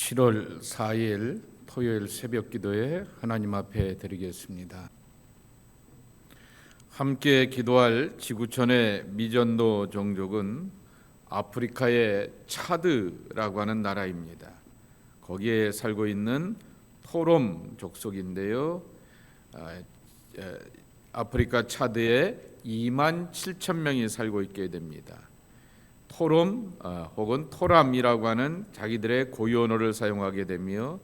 7월 4일 토요일 새벽 기도에 하나님 앞에 드리겠습니다. 함께 기도할 지구촌의 미전도 종족은 아프리카의 차드라고 하는 나라입니다. 거기에 살고 있는 토롬 족속인데요. 아프리카 차드에 2만 7천 명이 살고 있게 됩니다. 토롬 혹은 토람이라고 하는 자기들의 고유 언어를 사용하게 되며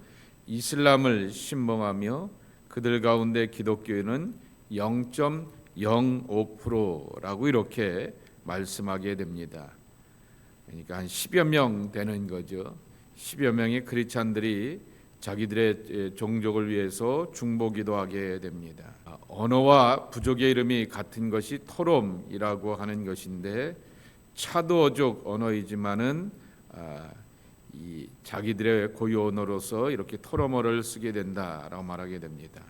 이슬람을 신봉하며 그들 가운데 기독교인은 0.05%라고 이렇게 말씀하게 됩니다. 그러니까 한 10여 명 되는 거죠. 10여 명의 크리스찬들이 자기들의 종족을 위해서 중보기도하게 됩니다. 언어와 부족의 이름이 같은 것이 토롬이라고 하는 것인데 차드어족 언어이지만은 이 자기들의 고유 언어로서 이렇게 토롬어를 쓰게 된다라고 말하게 됩니다.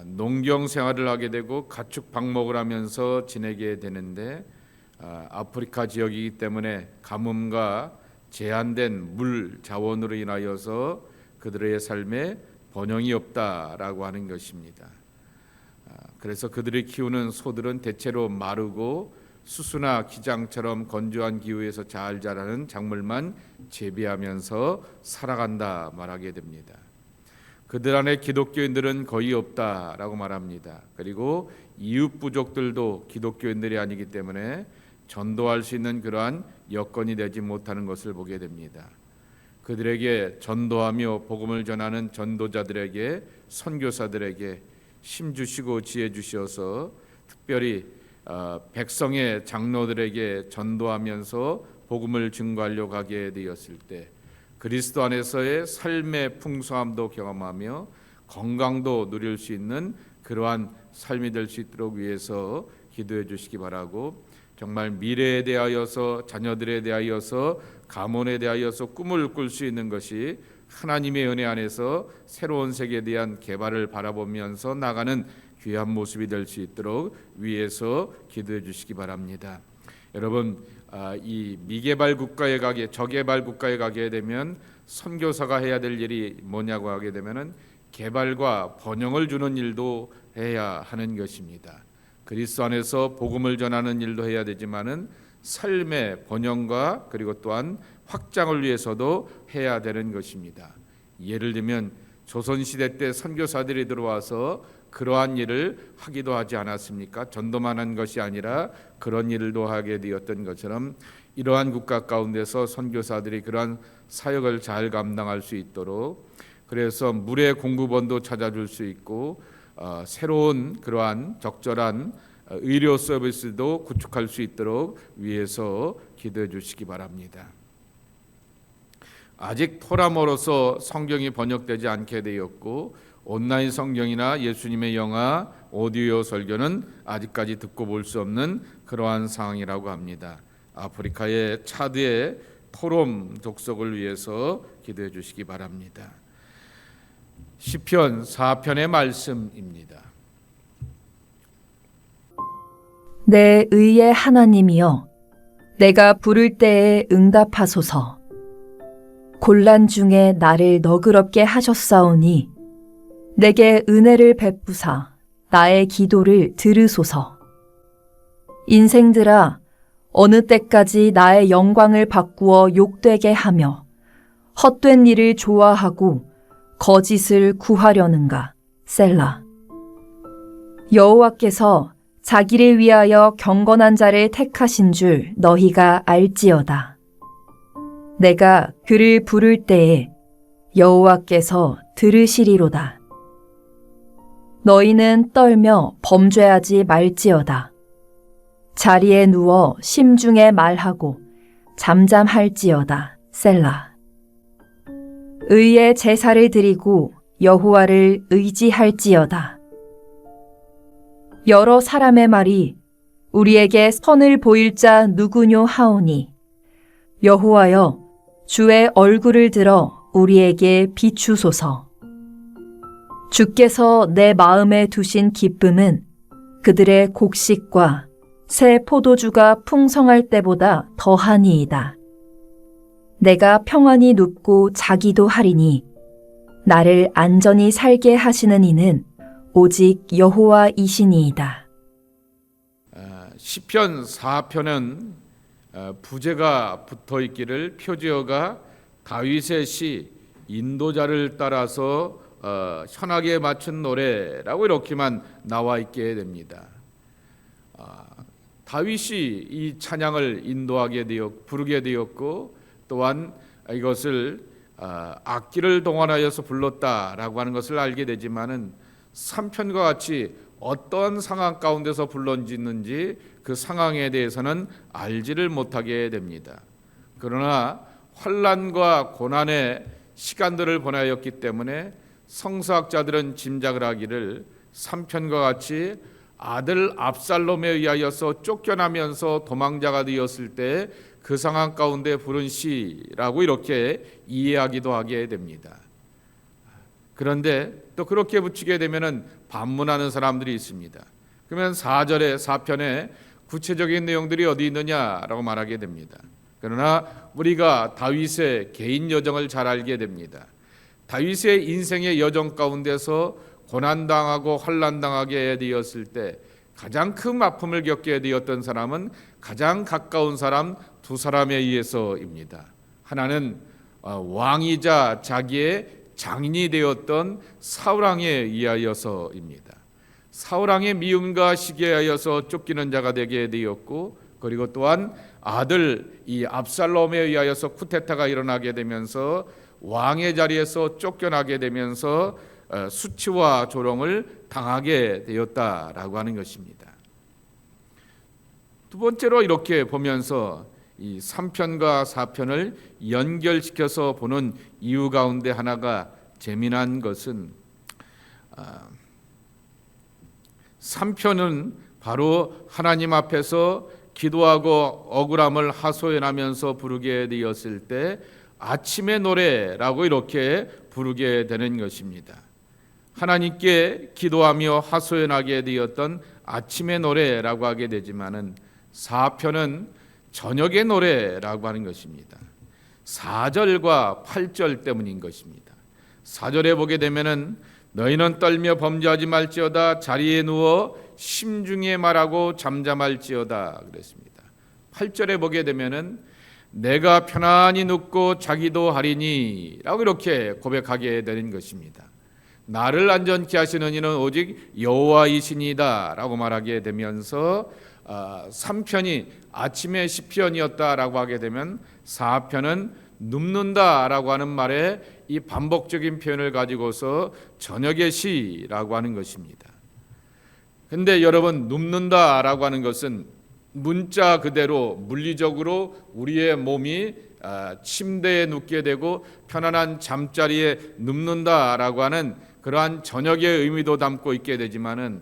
농경 생활을 하게 되고 가축 방목을 하면서 지내게 되는데 아프리카 지역이기 때문에 가뭄과 제한된 물 자원으로 인하여서 그들의 삶에 번영이 없다라고 하는 것입니다. 그래서 그들이 키우는 소들은 대체로 마르고 수수나 기장처럼 건조한 기후에서 잘 자라는 작물만 재배하면서 살아간다 말하게 됩니다. 그들 안에 기독교인들은 거의 없다라고 말합니다. 그리고 이웃 부족들도 기독교인들이 아니기 때문에 전도할 수 있는 그러한 여건이 되지 못하는 것을 보게 됩니다. 그들에게 전도하며 복음을 전하는 전도자들에게 선교사들에게 힘 주시고 지혜 주셔서 특별히 백성의 장로들에게 전도하면서 복음을 증거하려고 하게 되었을 때 그리스도 안에서의 삶의 풍성함도 경험하며 건강도 누릴 수 있는 그러한 삶이 될 수 있도록 위해서 기도해 주시기 바라고, 정말 미래에 대하여서 자녀들에 대하여서 가문에 대하여서 꿈을 꿀 수 있는 것이 하나님의 은혜 안에서 새로운 세계에 대한 개발을 바라보면서 나가는 귀한 모습이 될 수 있도록 위해서 기도해 주시기 바랍니다. 여러분, 이 미개발 국가에 저개발 국가에 가게 되면 선교사가 해야 될 일이 뭐냐고 하게 되면은 개발과 번영을 주는 일도 해야 하는 것입니다. 그리스도 안에서 복음을 전하는 일도 해야 되지만은 삶의 번영과 그리고 또한 확장을 위해서도 해야 되는 것입니다. 예를 들면 조선시대 때 선교사들이 들어와서 그러한 일을 하기도 하지 않았습니까? 전도만 한 것이 아니라 그런 일도 하게 되었던 것처럼 이러한 국가 가운데서 선교사들이 그러한 사역을 잘 감당할 수 있도록, 그래서 물의 공급원도 찾아줄 수 있고 새로운 그러한 적절한 의료 서비스도 구축할 수 있도록 위해서 기도해 주시기 바랍니다. 아직 토람어로서 성경이 번역되지 않게 되었고 온라인 성경이나 예수님의 영화, 오디오 설교는 아직까지 듣고 볼 수 없는 그러한 상황이라고 합니다. 아프리카의 차드의 토롬 족속을 위해서 기도해 주시기 바랍니다. 시편 4편의 말씀입니다. 내 의의 하나님이여, 내가 부를 때에 응답하소서. 곤란 중에 나를 너그럽게 하셨사오니 내게 은혜를 베푸사 나의 기도를 들으소서. 인생들아, 어느 때까지 나의 영광을 바꾸어 욕되게 하며 헛된 일을 좋아하고 거짓을 구하려는가. 셀라. 여호와께서 자기를 위하여 경건한 자를 택하신 줄 너희가 알지어다. 내가 그를 부를 때에 여호와께서 들으시리로다. 너희는 떨며 범죄하지 말지어다. 자리에 누워 심중에 말하고 잠잠할지어다. 셀라. 의의 제사를 드리고 여호와를 의지할지어다. 여러 사람의 말이 우리에게 선을 보일 자 누구뇨 하오니 여호와여, 주의 얼굴을 들어 우리에게 비추소서. 주께서 내 마음에 두신 기쁨은 그들의 곡식과 새 포도주가 풍성할 때보다 더하니이다. 내가 평안히 눕고 자기도 하리니 나를 안전히 살게 하시는 이는 오직 여호와이시니이다. 시편 4편은 부제가 붙어 있기를 표지어가 다윗의 시 인도자를 따라서 현악에 맞춘 노래라고 이렇게만 나와 있게 됩니다. 다윗이 이 찬양을 부르게 되었고 또한 이것을 악기를 동원하여서 불렀다라고 하는 것을 알게 되지만은 3편과 같이 어떤 상황 가운데서 불렀는지 그 상황에 대해서는 알지를 못하게 됩니다. 그러나 환난과 고난의 시간들을 보내었기 때문에 성서학자들은 짐작을 하기를 3편과 같이 아들 압살롬에 의하여서 쫓겨나면서 도망자가 되었을 때 그 상황 가운데 부른 시라고 이렇게 이해하기도 하게 됩니다. 그런데 또 그렇게 붙이게 되면은 반문하는 사람들이 있습니다. 그러면 4절에 4편에 구체적인 내용들이 어디 있느냐라고 말하게 됩니다. 그러나 우리가 다윗의 개인 여정을 잘 알게 됩니다. 다윗의 인생의 여정 가운데서 고난당하고 환난당하게 되었을 때 가장 큰 아픔을 겪게 되었던 사람은 가장 가까운 사람 두 사람에 의해서입니다. 하나는 왕이자 자기의 장인이 되었던 사울왕에 의하여서입니다. 사울왕의 미움과 시기에 하여서 쫓기는 자가 되게 되었고, 그리고 또한 아들 이 압살롬에 의하여서 쿠데타가 일어나게 되면서 왕의 자리에서 쫓겨나게 되면서 수치와 조롱을 당하게 되었다라고 하는 것입니다. 두 번째로 이렇게 보면서 이 3편과 4편을 연결시켜서 보는 이유 가운데 하나가 재미난 것은 3편은 바로 하나님 앞에서 기도하고 억울함을 하소연하면서 부르게 되었을 때 아침의 노래라고 이렇게 부르게 되는 것입니다. 하나님께 기도하며 하소연하게 되었던 아침의 노래라고 하게 되지만은 4편은 저녁의 노래라고 하는 것입니다. 4절과 8절 때문인 것입니다. 4절에 보게 되면은 너희는 떨며 범죄하지 말지어다 자리에 누워 심중에 말하고 잠잠할지어다 그랬습니다. 8절에 보게 되면은 내가 편안히 눕고 자기도 하리니 라고 이렇게 고백하게 되는 것입니다. 나를 안전케 하시는 이는 오직 여호와이시니이다 라고 말하게 되면서 3편이 아침의 시편이었다라고 하게 되면 4편은 눕는다라고 하는 말에 이 반복적인 표현을 가지고서 저녁의 시라고 하는 것입니다. 근데 여러분, 눕는다라고 하는 것은 문자 그대로 물리적으로 우리의 몸이 침대에 눕게 되고 편안한 잠자리에 눕는다라고 하는 그러한 저녁의 의미도 담고 있게 되지만은,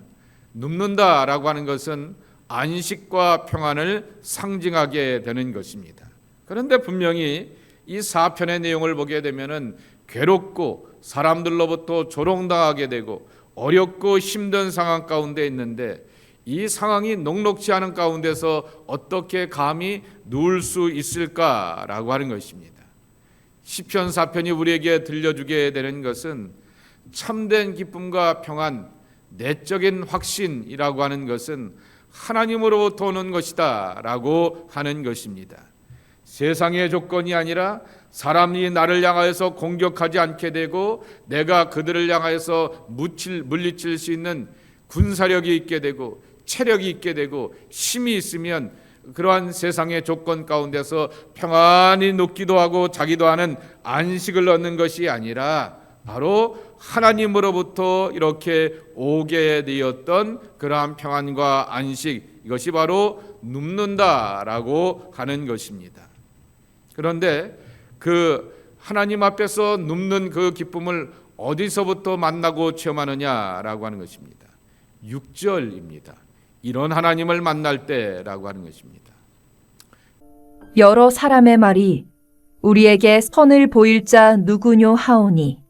눕는다라고 하는 것은 안식과 평안을 상징하게 되는 것입니다. 그런데 분명히 이 4편의 내용을 보게 되면은 괴롭고 사람들로부터 조롱당하게 되고 어렵고 힘든 상황 가운데 있는데, 이 상황이 녹록지 않은 가운데서 어떻게 감히 누울 수 있을까라고 하는 것입니다. 시편 4편이 우리에게 들려주게 되는 것은 참된 기쁨과 평안, 내적인 확신이라고 하는 것은 하나님으로부터 오는 것이다 라고 하는 것입니다. 세상의 조건이 아니라 사람이 나를 향하여서 공격하지 않게 되고 내가 그들을 향하여서 물리칠 수 있는 군사력이 있게 되고 체력이 있게 되고 힘이 있으면 그러한 세상의 조건 가운데서 평안히 눕기도 하고 자기도 하는 안식을 얻는 것이 아니라 바로 하나님으로부터 이렇게 오게 되었던 그러한 평안과 안식, 이것이 바로 눕는다라고 하는 것입니다. 그런데 그 하나님 앞에서 눕는 그 기쁨을 어디서부터 만나고 체험하느냐라고 하는 것입니다. 6절입니다. 이런 하나님을 만날 때라고 하는 것입니다. 여러 사람의 말이 우리에게 선을 보일 자 누구뇨 하오니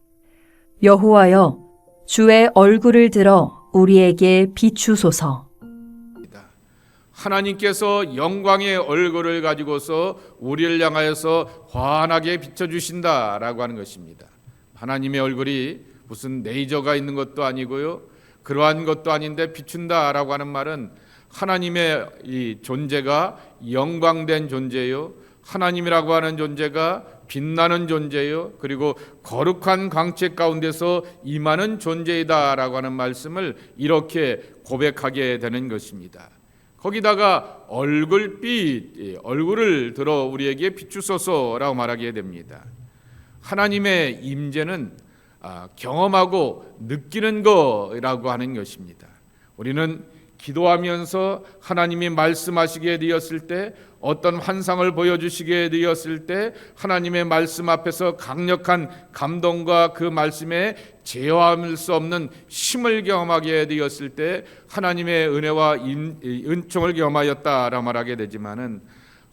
여호와여 주의 얼굴을 들어 우리에게 비추소서. 하나님께서 영광의 얼굴을 가지고서 우리를 향하여서 환하게 비춰주신다라고 하는 것입니다. 하나님의 얼굴이 무슨 레이저가 있는 것도 아니고요, 그러한 것도 아닌데 비춘다라고 하는 말은 하나님의 이 존재가 영광된 존재요, 하나님이라고 하는 존재가 빛나는 존재요, 그리고 거룩한 광채 가운데서 임하는 존재이다라고 하는 말씀을 이렇게 고백하게 되는 것입니다. 거기다가 얼굴빛, 얼굴을 들어 우리에게 비추소서라고 말하게 됩니다. 하나님의 임재는 경험하고 느끼는 거라고 하는 것입니다. 우리는 기도하면서 하나님이 말씀하시게 되었을 때, 어떤 환상을 보여주시게 되었을 때 하나님의 말씀 앞에서 강력한 감동과 그 말씀에 제어할 수 없는 힘을 경험하게 되었을 때 하나님의 은혜와 은총을 경험하였다라 말하게 되지만은,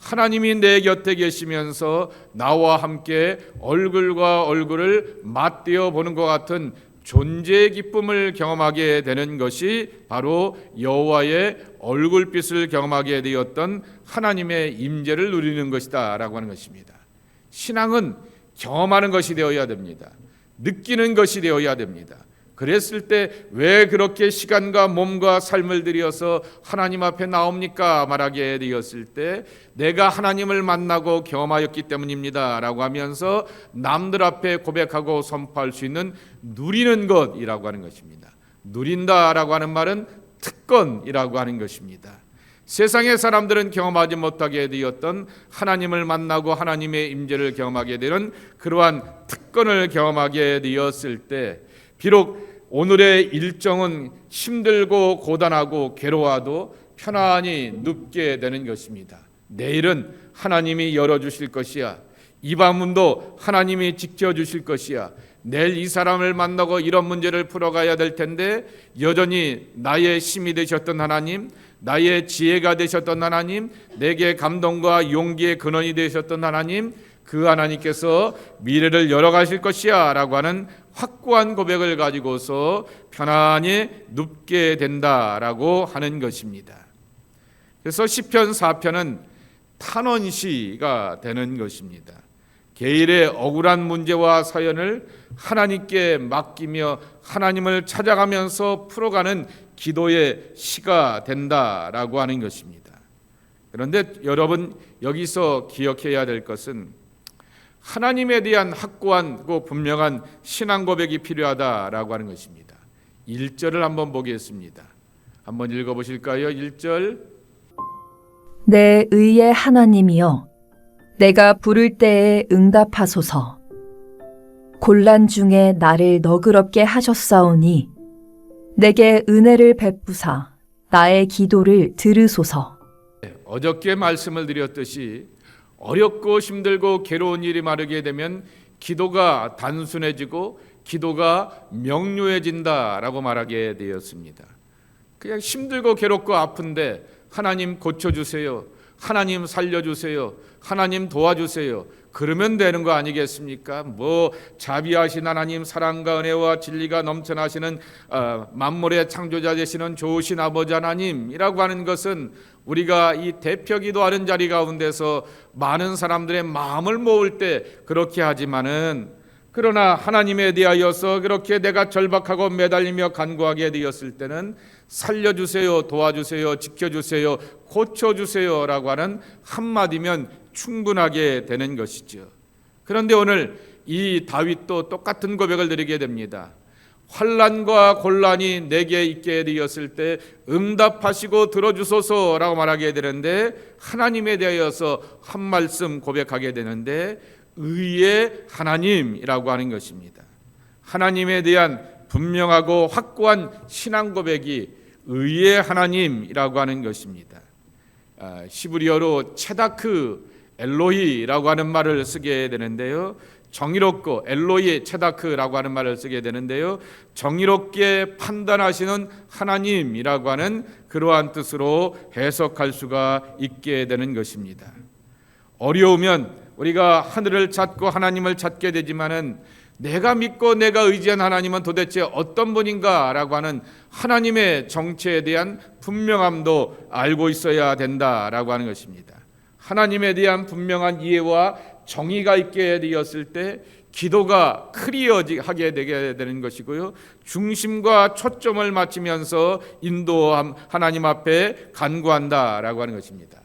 하나님이 내 곁에 계시면서 나와 함께 얼굴과 얼굴을 맞대어 보는 것 같은 존재의 기쁨을 경험하게 되는 것이 바로 여호와의 얼굴빛을 경험하게 되었던 하나님의 임재를 누리는 것이다 라고 하는 것입니다. 신앙은 경험하는 것이 되어야 됩니다. 느끼는 것이 되어야 됩니다. 그랬을 때 왜 그렇게 시간과 몸과 삶을 들여서 하나님 앞에 나옵니까? 말하게 되었을 때 내가 하나님을 만나고 경험하였기 때문입니다 라고 하면서 남들 앞에 고백하고 선포할 수 있는 누리는 것이라고 하는 것입니다. 누린다라고 하는 말은 특권이라고 하는 것입니다. 세상의 사람들은 경험하지 못하게 되었던 하나님을 만나고 하나님의 임재를 경험하게 되는 그러한 특권을 경험하게 되었을 때, 비록 오늘의 일정은 힘들고 고단하고 괴로워도 편안히 눕게 되는 것입니다. 내일은 하나님이 열어주실 것이야. 이 밤문도 하나님이 지켜주실 것이야. 내일 이 사람을 만나고 이런 문제를 풀어가야 될 텐데 여전히 나의 힘이 되셨던 하나님, 나의 지혜가 되셨던 하나님, 내게 감동과 용기의 근원이 되셨던 하나님, 그 하나님께서 미래를 열어가실 것이야 라고 하는 확고한 고백을 가지고서 편안히 눕게 된다라고 하는 것입니다. 그래서 시편 4편은 탄원시가 되는 것입니다. 개인의 억울한 문제와 사연을 하나님께 맡기며 하나님을 찾아가면서 풀어가는 기도의 시가 된다라고 하는 것입니다. 그런데 여러분, 여기서 기억해야 될 것은 하나님에 대한 확고한 분명한 신앙 고백이 필요하다라고 하는 것입니다. 1절을 한번 보겠습니다. 한번 읽어보실까요? 1절. 내 의의 하나님이여, 내가 부를 때에 응답하소서. 곤란 중에 나를 너그럽게 하셨사오니 내게 은혜를 베푸사 나의 기도를 들으소서. 어저께 말씀을 드렸듯이 어렵고 힘들고 괴로운 일이 많게 되면 기도가 단순해지고 기도가 명료해진다라고 말하게 되었습니다. 그냥 힘들고 괴롭고 아픈데 하나님 고쳐주세요, 하나님 살려주세요, 하나님 도와주세요, 그러면 되는 거 아니겠습니까? 자비하신 하나님, 사랑과 은혜와 진리가 넘쳐나시는 만물의 창조자 되시는 좋으신 아버지 하나님이라고 하는 것은 우리가 이 대표 기도하는 자리 가운데서 많은 사람들의 마음을 모을 때 그렇게 하지만은, 그러나 하나님에 대하여서 그렇게 내가 절박하고 매달리며 간구하게 되었을 때는 살려주세요, 도와주세요, 지켜주세요, 고쳐주세요 라고 하는 한마디면 충분하게 되는 것이죠. 그런데 오늘 이 다윗도 똑같은 고백을 드리게 됩니다. 환난과 곤란이 내게 있게 되었을 때 응답하시고 들어주소서라고 말하게 되는데, 하나님에 대하여서 한 말씀 고백하게 되는데 의의 하나님이라고 하는 것입니다. 하나님에 대한 분명하고 확고한 신앙 고백이 의의 하나님이라고 하는 것입니다. 히브리어로 체다크 엘로히라고 하는 말을 쓰게 되는데요, 정의롭고, 엘로히 체다크라고 하는 말을 쓰게 되는데요, 정의롭게 판단하시는 하나님이라고 하는 그러한 뜻으로 해석할 수가 있게 되는 것입니다. 어려우면 우리가 하늘을 찾고 하나님을 찾게 되지만은 내가 믿고 내가 의지한 하나님은 도대체 어떤 분인가라고 하는 하나님의 정체에 대한 분명함도 알고 있어야 된다라고 하는 것입니다. 하나님에 대한 분명한 이해와 정의가 있게 되었을 때 기도가 클리어하게 되게 되는 것이고요. 중심과 초점을 맞추면서 인도함 하나님 앞에 간구한다라고 하는 것입니다.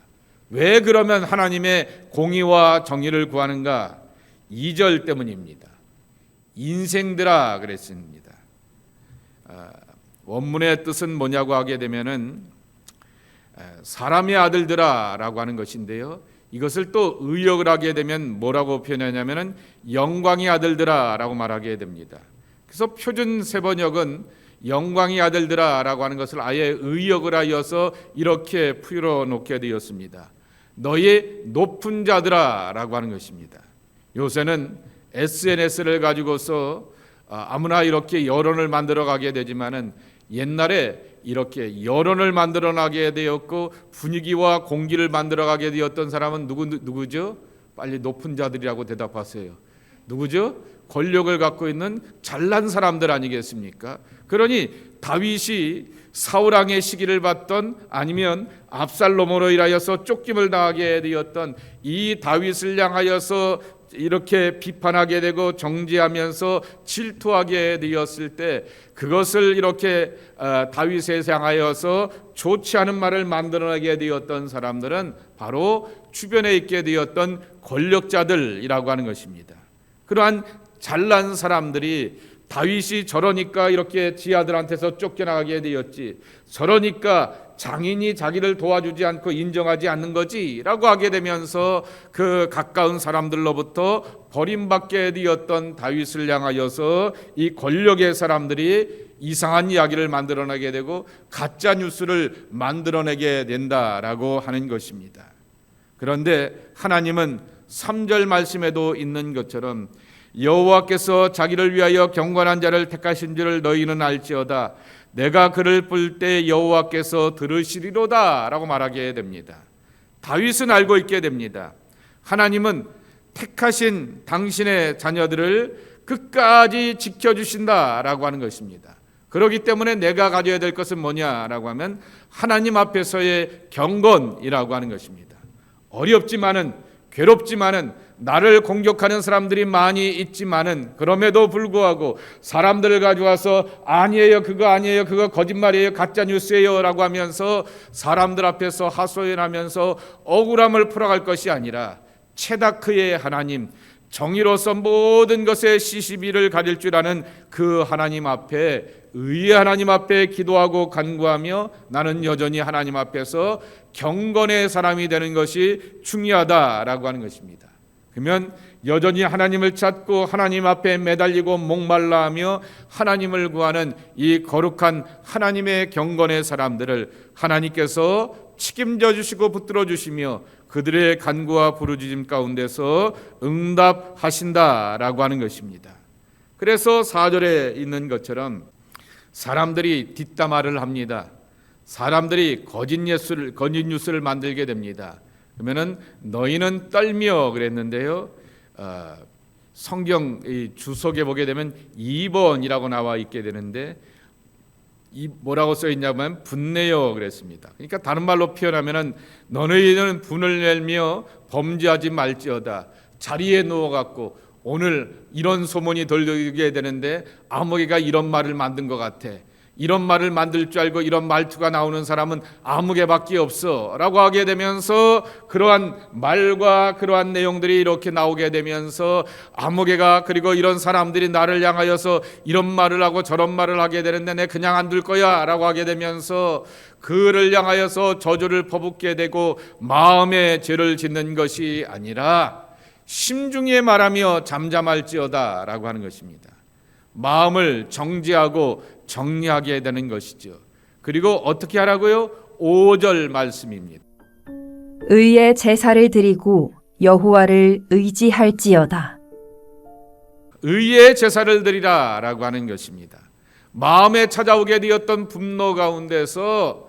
왜 그러면 하나님의 공의와 정의를 구하는가? 2절 때문입니다. 인생들아 그랬습니다. 원문의 뜻은 뭐냐고 하게 되면은 사람의 아들들아라고 하는 것인데요. 이것을 또 의역을 하게 되면 뭐라고 표현하냐면은 영광의 아들들아라고 말하게 됩니다. 그래서 표준 세번역은 영광의 아들들아라고 하는 것을 아예 의역을 하여서 이렇게 풀어놓게 되었습니다. 너희 높은 자들아라고 하는 것입니다. 요새는 SNS를 가지고서 아무나 이렇게 여론을 만들어 가게 되지만은 옛날에 이렇게 여론을 만들어 나게 되었고 분위기와 공기를 만들어 가게 되었던 사람은 누구죠? 빨리 높은 자들이라고 대답하세요. 누구죠? 권력을 갖고 있는 잘난 사람들 아니겠습니까? 그러니 다윗이 사울 왕의 시기를 받던 아니면 압살롬으로 인하여서 쫓김을 당하게 되었던 이 다윗을 향하여서 이렇게 비판하게 되고 정죄하면서 질투하게 되었을 때 그것을 이렇게 다윗에 향하여서 좋지 않은 말을 만들어내게 되었던 사람들은 바로 주변에 있게 되었던 권력자들이라고 하는 것입니다. 그러한 잘난 사람들이 다윗이 저러니까 이렇게 지 아들한테서 쫓겨나가게 되었지, 저러니까 장인이 자기를 도와주지 않고 인정하지 않는 거지 라고 하게 되면서 그 가까운 사람들로부터 버림받게 되었던 다윗을 향하여서 이 권력의 사람들이 이상한 이야기를 만들어내게 되고 가짜 뉴스를 만들어내게 된다라고 하는 것입니다. 그런데 하나님은 3절 말씀에도 있는 것처럼 여호와께서 자기를 위하여 경건한 자를 택하신 줄을 너희는 알지어다. 내가 그를 부를 때 여호와께서 들으시리로다 라고 말하게 됩니다. 다윗은 알고 있게 됩니다. 하나님은 택하신 당신의 자녀들을 끝까지 지켜주신다라고 하는 것입니다. 그렇기 때문에 내가 가져야 될 것은 뭐냐라고 하면 하나님 앞에서의 경건이라고 하는 것입니다. 어렵지만은 괴롭지만은 나를 공격하는 사람들이 많이 있지만은 그럼에도 불구하고 사람들을 가져와서 아니에요, 그거 아니에요, 그거 거짓말이에요, 가짜 뉴스예요 라고 하면서 사람들 앞에서 하소연하면서 억울함을 풀어갈 것이 아니라 체다크의 하나님, 정의로서 모든 것에 시시비를 가릴 줄 아는 그 하나님 앞에, 의의 하나님 앞에 기도하고 간구하며 나는 여전히 하나님 앞에서 경건의 사람이 되는 것이 중요하다라고 하는 것입니다. 그러면 여전히 하나님을 찾고 하나님 앞에 매달리고 목말라하며 하나님을 구하는 이 거룩한 하나님의 경건의 사람들을 하나님께서 책임져 주시고 붙들어 주시며 그들의 간구와 부르짖음 가운데서 응답하신다라고 하는 것입니다. 그래서 4절에 있는 것처럼 사람들이 뒷담화를 합니다. 사람들이 거짓 뉴스를 만들게 됩니다. 그러면은 너희는 떨며 그랬는데요. 성경 주석에 보게 되면 2번이라고 나와 있게 되는데 이 뭐라고 써 있냐면 분내요 그랬습니다. 그러니까 다른 말로 표현하면은 너희는 분을 내며 범죄하지 말지어다. 자리에 누워 갖고 오늘 이런 소문이 돌리게 되는데 아무개가 이런 말을 만든 것 같아. 이런 말을 만들 줄 알고 이런 말투가 나오는 사람은 아무개밖에 없어 라고 하게 되면서 그러한 말과 그러한 내용들이 이렇게 나오게 되면서 아무개가 그리고 이런 사람들이 나를 향하여서 이런 말을 하고 저런 말을 하게 되는데 내 그냥 안 둘 거야 라고 하게 되면서 그를 향하여서 저주를 퍼붓게 되고 마음에 죄를 짓는 것이 아니라 심중에 말하며 잠잠할지어다 라고 하는 것입니다. 마음을 정지하고 정리하게 되는 것이죠. 그리고 어떻게 하라고요? 5절 말씀입니다. 의의 제사를 드리고 여호와를 의지할지어다. 의의 제사를 드리라 라고 하는 것입니다. 마음에 찾아오게 되었던 분노 가운데서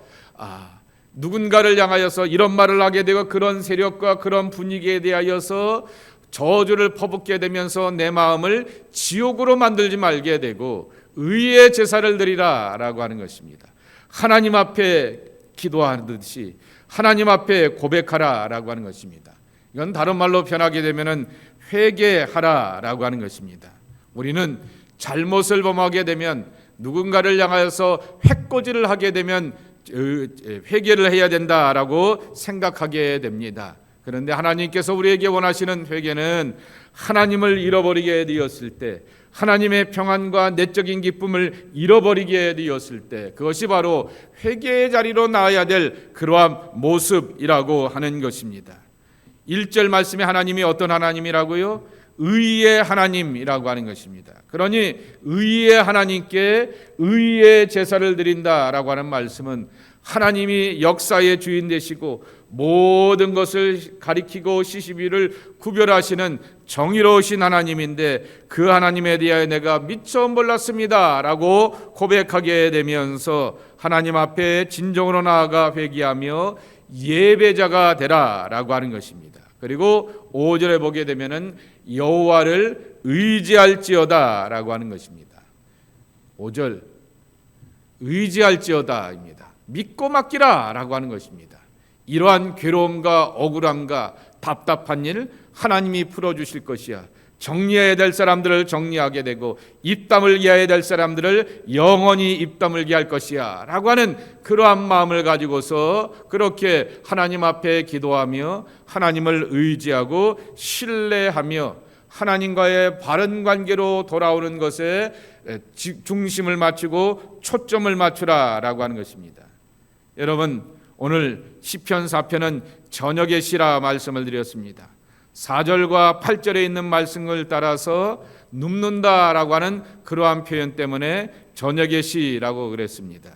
누군가를 향하여서 이런 말을 하게 되고 그런 세력과 그런 분위기에 대하여서 저주를 퍼붓게 되면서 내 마음을 지옥으로 만들지 말게 되고 의의 제사를 드리라 라고 하는 것입니다. 하나님 앞에 기도하듯이 하나님 앞에 고백하라 라고 하는 것입니다. 이건 다른 말로 변하게 되면 회개하라 라고 하는 것입니다. 우리는 잘못을 범하게 되면 누군가를 향하여서 해코지를 하게 되면 회개를 해야 된다라고 생각하게 됩니다. 그런데 하나님께서 우리에게 원하시는 회개는 하나님을 잃어버리게 되었을 때, 하나님의 평안과 내적인 기쁨을 잃어버리게 되었을 때, 그것이 바로 회개의 자리로 나아야 될 그러한 모습이라고 하는 것입니다. 1절 말씀에 하나님이 어떤 하나님이라고요? 의의 하나님이라고 하는 것입니다. 그러니 의의 하나님께 의의 제사를 드린다라고 하는 말씀은 하나님이 역사의 주인 되시고 모든 것을 가리키고 시시비를 구별하시는 정의로우신 하나님인데, 그 하나님에 대하여 내가 미처 몰랐습니다 라고 고백하게 되면서 하나님 앞에 진정으로 나아가 회개하며 예배자가 되라 라고 하는 것입니다. 그리고 5절에 보게 되면은 여호와를 의지할지어다 라고 하는 것입니다. 5절 의지할지어다입니다. 믿고 맡기라 라고 하는 것입니다. 이러한 괴로움과 억울함과 답답한 일 하나님이 풀어주실 것이야. 정리해야 될 사람들을 정리하게 되고 입담을 기해야 될 사람들을 영원히 입담을 기할 것이야 라고 하는 그러한 마음을 가지고서 그렇게 하나님 앞에 기도하며 하나님을 의지하고 신뢰하며 하나님과의 바른 관계로 돌아오는 것에 중심을 맞추고 초점을 맞추라 라고 하는 것입니다. 여러분, 오늘 시편 4편은 저녁의 시라 말씀을 드렸습니다. 4절과 8절에 있는 말씀을 따라서 눕는다라고 하는 그러한 표현 때문에 저녁의 시라고 그랬습니다.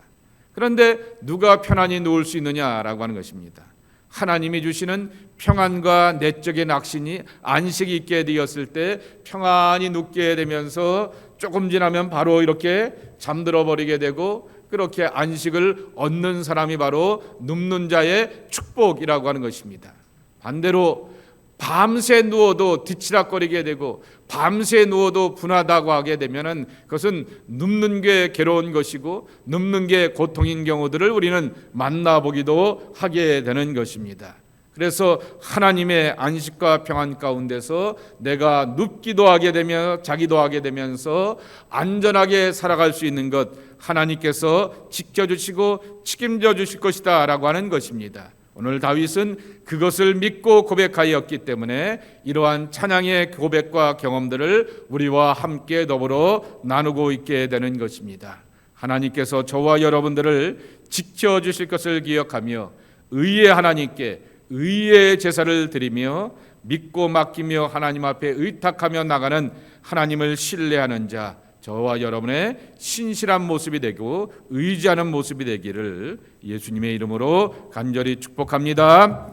그런데 누가 편안히 누울 수 있느냐라고 하는 것입니다. 하나님이 주시는 평안과 내적인 낙신이 안식이 있게 되었을 때 평안히 눕게 되면서 조금 지나면 바로 이렇게 잠들어 버리게 되고, 그렇게 안식을 얻는 사람이 바로 눕는 자의 축복이라고 하는 것입니다. 반대로 밤새 누워도 뒤치락거리게 되고 밤새 누워도 분하다고 하게 되면은 그것은 눕는 게 괴로운 것이고 눕는 게 고통인 경우들을 우리는 만나보기도 하게 되는 것입니다. 그래서 하나님의 안식과 평안 가운데서 내가 눕기도 하게 되며 자기도 하게 되면서 안전하게 살아갈 수 있는 것 하나님께서 지켜주시고 책임져 주실 것이다 라고 하는 것입니다. 오늘 다윗은 그것을 믿고 고백하였기 때문에 이러한 찬양의 고백과 경험들을 우리와 함께 더불어 나누고 있게 되는 것입니다. 하나님께서 저와 여러분들을 지켜주실 것을 기억하며 의의 하나님께 의의 제사를 드리며 믿고 맡기며 하나님 앞에 의탁하며 나가는 하나님을 신뢰하는 자, 저와 여러분의 신실한 모습이 되고 의지하는 모습이 되기를 예수님의 이름으로 간절히 축복합니다.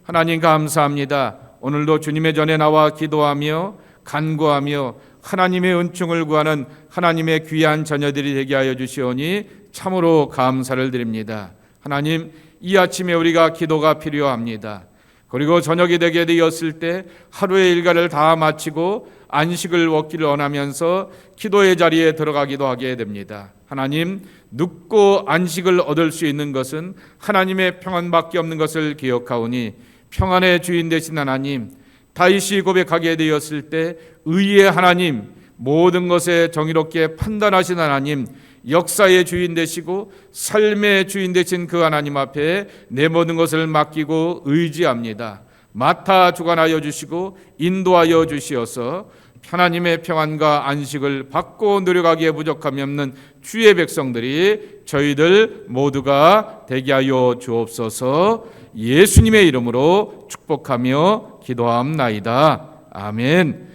하나님 감사합니다. 오늘도 주님의 전에 나와 기도하며 간구하며 하나님의 은총을 구하는 하나님의 귀한 자녀들이 되게 하여 주시오니 참으로 감사를 드립니다. 하나님, 이 아침에 우리가 기도가 필요합니다. 그리고 저녁이 되게 되었을 때 하루의 일과를 다 마치고 안식을 얻기를 원하면서 기도의 자리에 들어가기도 하게 됩니다. 하나님, 눕고 안식을 얻을 수 있는 것은 하나님의 평안밖에 없는 것을 기억하오니 평안의 주인 되신 하나님, 다윗이 고백하게 되었을 때 의의 하나님, 모든 것에 정의롭게 판단하신 하나님, 역사의 주인 되시고 삶의 주인 되신 그 하나님 앞에 내 모든 것을 맡기고 의지합니다. 맡아 주관하여 주시고 인도하여 주시어서 하나님의 평안과 안식을 받고 누려가기에 부족함이 없는 주의 백성들이 저희들 모두가 되게 하여 주옵소서. 예수님의 이름으로 축복하며 기도함나이다. 아멘.